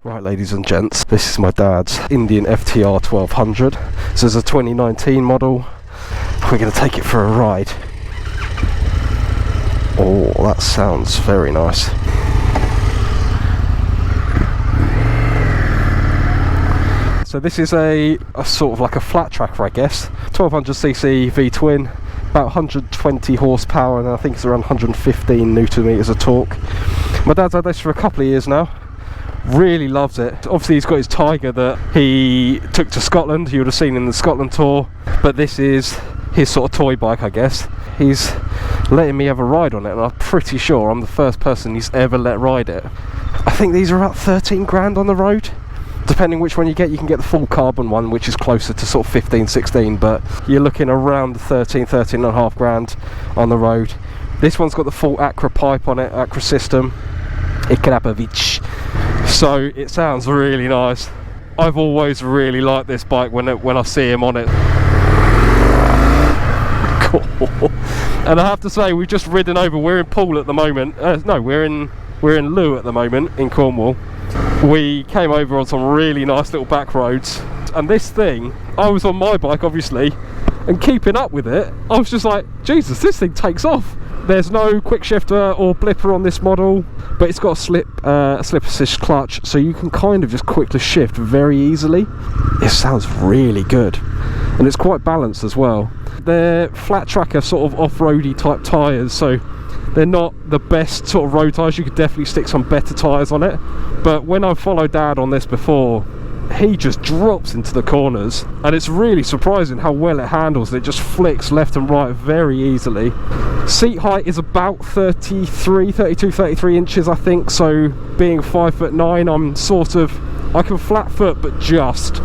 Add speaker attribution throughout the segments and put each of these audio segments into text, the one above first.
Speaker 1: Right, ladies and gents, this is my dad's Indian FTR1200. This is a 2019 model. We're going to take it for a ride. Oh, that sounds very nice. So this is a sort of like a flat tracker, I guess. 1200cc V-twin, about 120 horsepower, and I think it's around 115 newton meters of torque. My dad's had this for a couple of years now. Really loves it. Obviously he's got his Tiger that he took to Scotland, you would have seen in the Scotland tour, but this is his sort of toy bike, I guess. He's letting me have a ride on it, and I'm pretty sure I'm the first person he's ever let ride it. I think these are about 13 grand on the road. Depending which one you get the full carbon one, which is closer to sort of 15, 16, but you're looking around the 13 and a half grand on the road. This one's got the full Acra pipe on it, Acra system. Ikrapovic. So it sounds really nice. I've always really liked this bike when I see him on it. Cool. And I have to say, we've just ridden over. We're in Poole at the moment. No, we're in Loo at the moment in Cornwall. We came over on some really nice little back roads, and this thing, I was on my bike obviously, and keeping up with it, I was just like, Jesus, this thing takes off. There's no quick shifter or blipper on this model, but it's got a slip assist clutch, so you can kind of just quickly shift very easily. It sounds really good, and it's quite balanced as well. They're flat tracker sort of off-roady type tyres, so they're not the best sort of road tyres. You could definitely stick some better tyres on it, but when I've followed Dad on this before, he just drops into the corners, and it's really surprising how well it handles. It just flicks left and right very easily. Seat height is about 32, 33 inches, I think, so being 5'9", I'm sort of, I can flat foot, but just.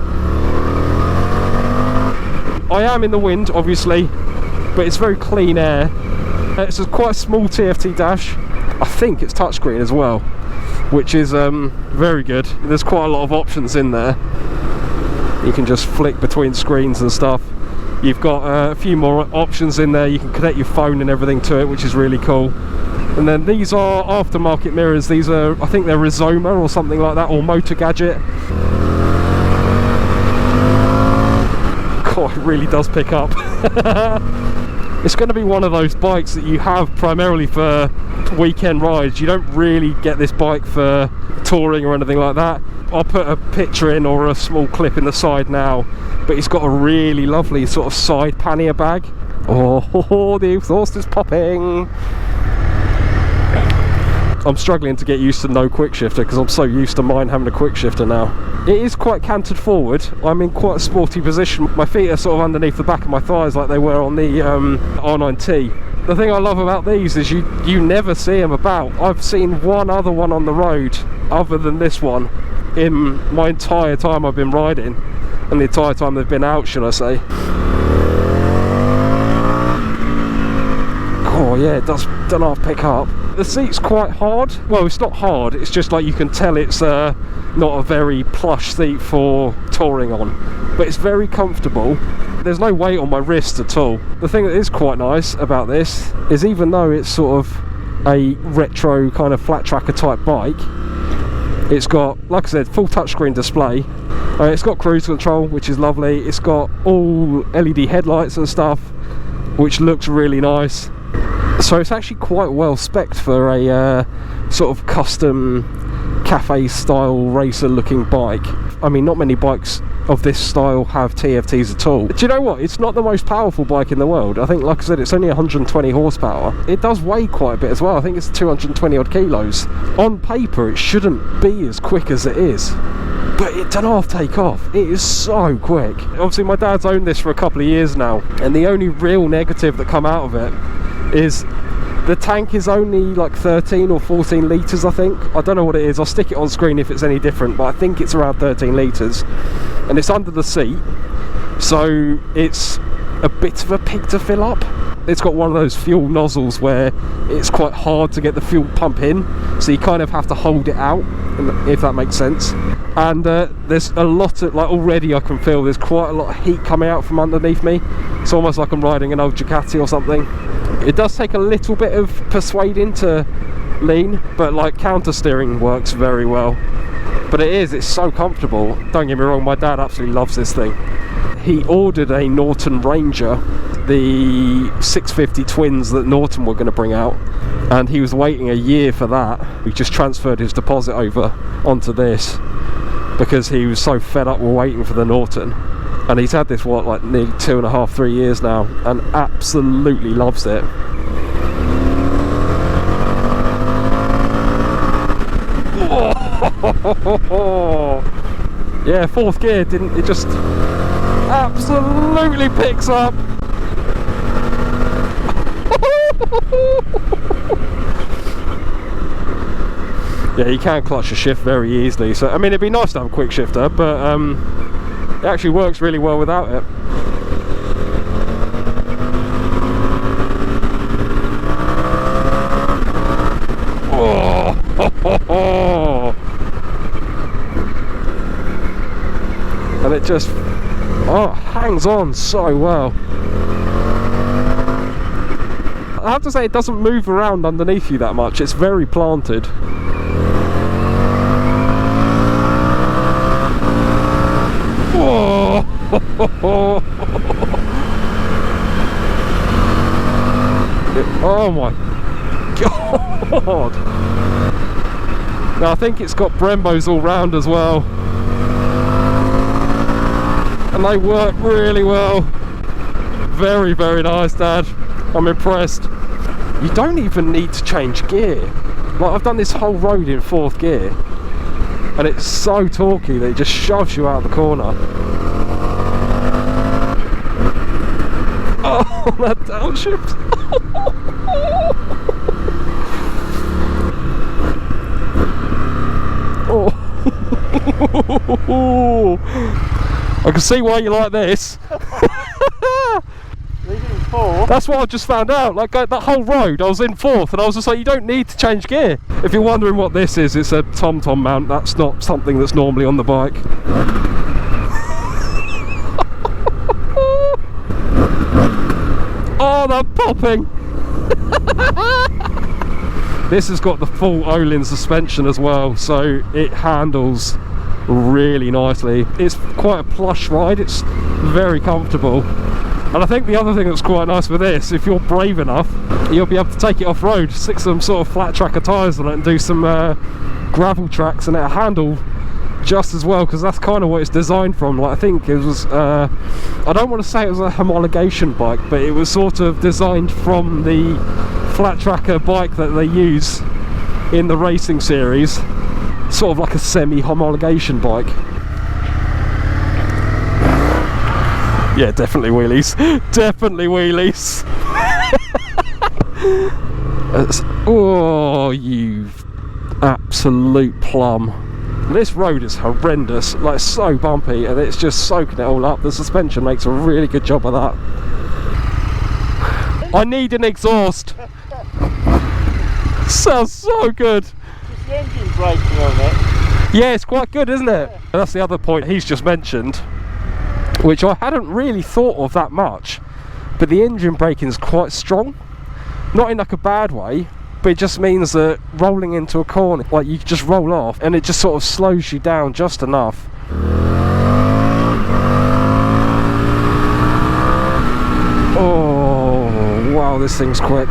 Speaker 1: I am in the wind, obviously, but it's very clean air. It's quite a small TFT dash. I think it's touchscreen as well, which is very good. There's quite a lot of options in there. You can just flick between screens and stuff. You've got a few more options in there. You can connect your phone and everything to it, which is really cool. And then these are aftermarket mirrors. These are, I think they're Rizoma or something like that, or Motor Gadget. God, it really does pick up. It's going to be one of those bikes that you have primarily for weekend rides. You don't really get this bike for touring or anything like that. I'll put a picture in or a small clip in the side now, but it's got a really lovely sort of side pannier bag. Oh, the exhaust is popping. I'm struggling to get used to no quick shifter because I'm so used to mine having a quick shifter now. It is quite cantered forward. I'm in quite a sporty position. My feet are sort of underneath the back of my thighs like they were on the R9T. The thing I love about these is you never see them about. I've seen one other one on the road other than this one in my entire time I've been riding, and the entire time they've been out, should I say. Oh yeah, it does half pick up. The seat's quite hard. Well, it's not hard, it's just like you can tell it's not a very plush seat for touring on, but it's very comfortable. There's no weight on my wrist at all. The thing that is quite nice about this is, even though it's sort of a retro kind of flat tracker type bike, it's got, like I said, full touchscreen display. It's got cruise control, which is lovely. It's got all LED headlights and stuff, which looks really nice. So it's actually quite well spec'd for a sort of custom cafe style racer looking bike. I mean, not many bikes of this style have TFTs at all. Do you know what? It's not the most powerful bike in the world. I think, like I said, it's only 120 horsepower. It does weigh quite a bit as well. I think it's 220 odd kilos. On paper, it shouldn't be as quick as it is, but it doesn't half take off. It is so quick. Obviously, my dad's owned this for a couple of years now, and the only real negative that come out of it is the tank is only like 13 or 14 litres, I think. I don't know what it is. I'll stick it on screen if it's any different, but I think it's around 13 litres. And it's under the seat, so it's a bit of a pig to fill up. It's got one of those fuel nozzles where it's quite hard to get the fuel pump in, so you kind of have to hold it out, if that makes sense. And there's a lot of, like, already I can feel there's quite a lot of heat coming out from underneath me. It's almost like I'm riding an old Ducati or something. It does take a little bit of persuading to lean, but like counter steering works very well. But it's so comfortable. Don't get me wrong, my dad absolutely loves this thing. He ordered a Norton Ranger, the 650 twins that Norton were going to bring out, and he was waiting a year for that. He just transferred his deposit over onto this because he was so fed up with waiting for the Norton. And he's had this, what, like nearly 2.5, 3 years now, and absolutely loves it. Yeah, fourth gear it just absolutely picks up. Yeah, you can clutch a shift very easily, so I mean it'd be nice to have a quick shifter, but it actually works really well without it. Oh. And it just hangs on so well. I have to say, it doesn't move around underneath you that much. It's very planted. Whoa. Oh my god. Now I think it's got Brembos all round as well, and they work really well. Very, very nice, Dad. I'm impressed. You don't even need to change gear. Like, I've done this whole road in fourth gear, and it's so torquey that it just shoves you out of the corner. Oh, that downshift. Oh. I can see why you like this. That's what I just found out. Like, that whole road I was in fourth, and I was just like, you don't need to change gear. If you're wondering what this is, it's a TomTom mount. That's not something that's normally on the bike. Oh, they're popping. This has got the full Olin suspension as well, so it handles really nicely. It's quite a plush ride. It's very comfortable. And I think the other thing that's quite nice with this, if you're brave enough, you'll be able to take it off-road, stick some sort of flat tracker tyres on it and do some gravel tracks, and it'll handle just as well, because that's kind of what it's designed from. Like, I think it was, I don't want to say it was a homologation bike, but it was sort of designed from the flat tracker bike that they use in the racing series, sort of like a semi-homologation bike. Yeah, definitely wheelies. Definitely wheelies. Oh, you absolute plum. This road is horrendous, like so bumpy, and it's just soaking it all up. The suspension makes a really good job of that. I need an exhaust. Sounds so good.
Speaker 2: Just the engine braking on it.
Speaker 1: Yeah, it's quite good, isn't it? And that's the other point he's just mentioned, which I hadn't really thought of that much, but the engine braking is quite strong. Not in like a bad way, but it just means that rolling into a corner, like, you just roll off and it just sort of slows you down just enough. Oh wow, this thing's quick.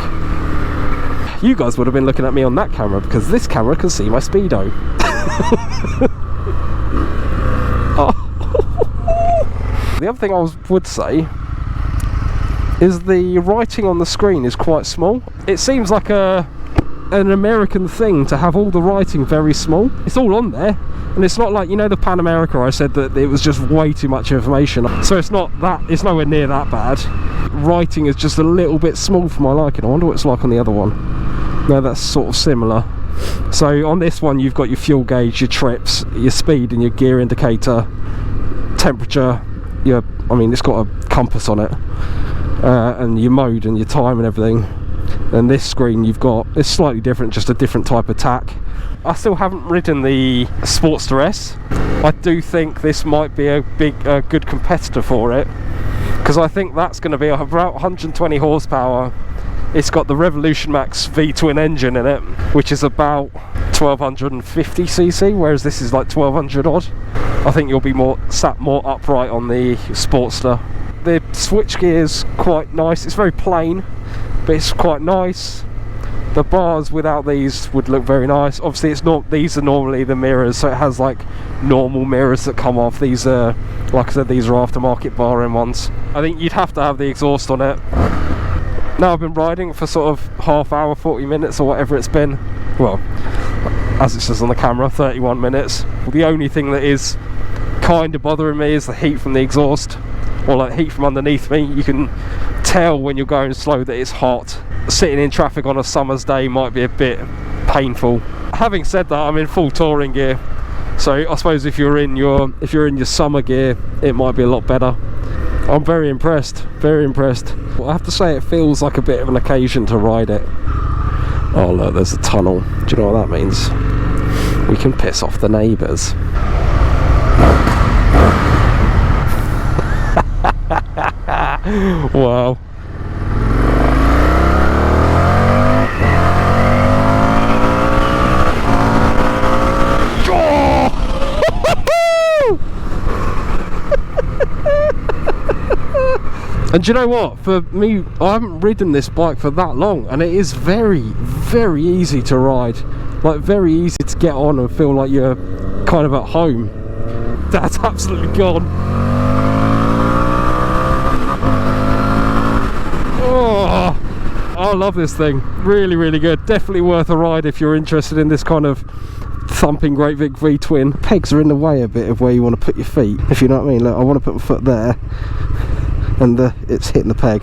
Speaker 1: You guys would have been looking at me on that camera, because this camera can see my speedo. Oh. The other thing I would say is the writing on the screen is quite small. It seems like an American thing to have all the writing very small. It's all on there, and it's not like, you know, the Pan America, I said that it was just way too much information. So it's not that, it's nowhere near that bad. Writing is just a little bit small for my liking. I wonder what it's like on the other one. No, that's sort of similar. So on this one, you've got your fuel gauge, your trips, your speed and your gear indicator, temperature, I mean, it's got a compass on it, and your mode and your time and everything. And this screen you've got, it's slightly different, just a different type of tack. I still haven't ridden the Sportster S. I do think this might be a good competitor for it, because I think that's going to be about 120 horsepower It's got the Revolution Max V-twin engine in it, which is about 1250cc, whereas this is like 1200 odd. I think you'll be sat more upright on the Sportster. The switchgear's quite nice. It's very plain, but it's quite nice. The bars without these would look very nice. Obviously it's not, these are normally the mirrors, so it has like normal mirrors that come off. These are, like I said, these are aftermarket bar-in ones. I think you'd have to have the exhaust on it. Now I've been riding for sort of half hour, 40 minutes or whatever it's been. Well, as it says on the camera, 31 minutes. The only thing that is kind of bothering me is the heat from the exhaust, or like heat from underneath me. You can tell when you're going slow that it's hot. Sitting in traffic on a summer's day might be a bit painful. Having said that, I'm in full touring gear, so I suppose if you're in your summer gear, it might be a lot better. I'm very impressed, very impressed. Well, I have to say, it feels like a bit of an occasion to ride it. Oh look, there's a tunnel. Do you know what that means? We can piss off the neighbours. Wow. And do you know what? For me, I haven't ridden this bike for that long, and it is very, very easy to ride. Like, very easy to get on and feel like you're kind of at home. That's absolutely gone. Oh, I love this thing. Really, really good. Definitely worth a ride if you're interested in this kind of thumping Great Vic V-twin. Pegs are in the way a bit of where you want to put your feet, if you know what I mean. Look, I want to put my foot there, and it's hitting the peg.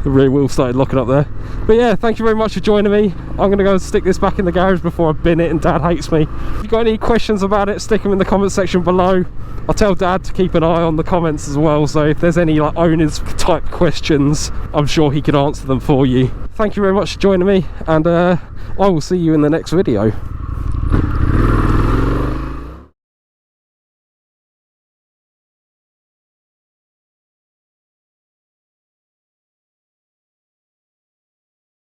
Speaker 1: The rear wheel started locking up there. But yeah, thank you very much for joining me. I'm going to go and stick this back in the garage before I bin it and Dad hates me. If you've got any questions about it, stick them in the comment section below. I'll tell Dad to keep an eye on the comments as well, so if there's any like owners type questions, I'm sure he can answer them for you. Thank you very much for joining me, and I will see you in the next video.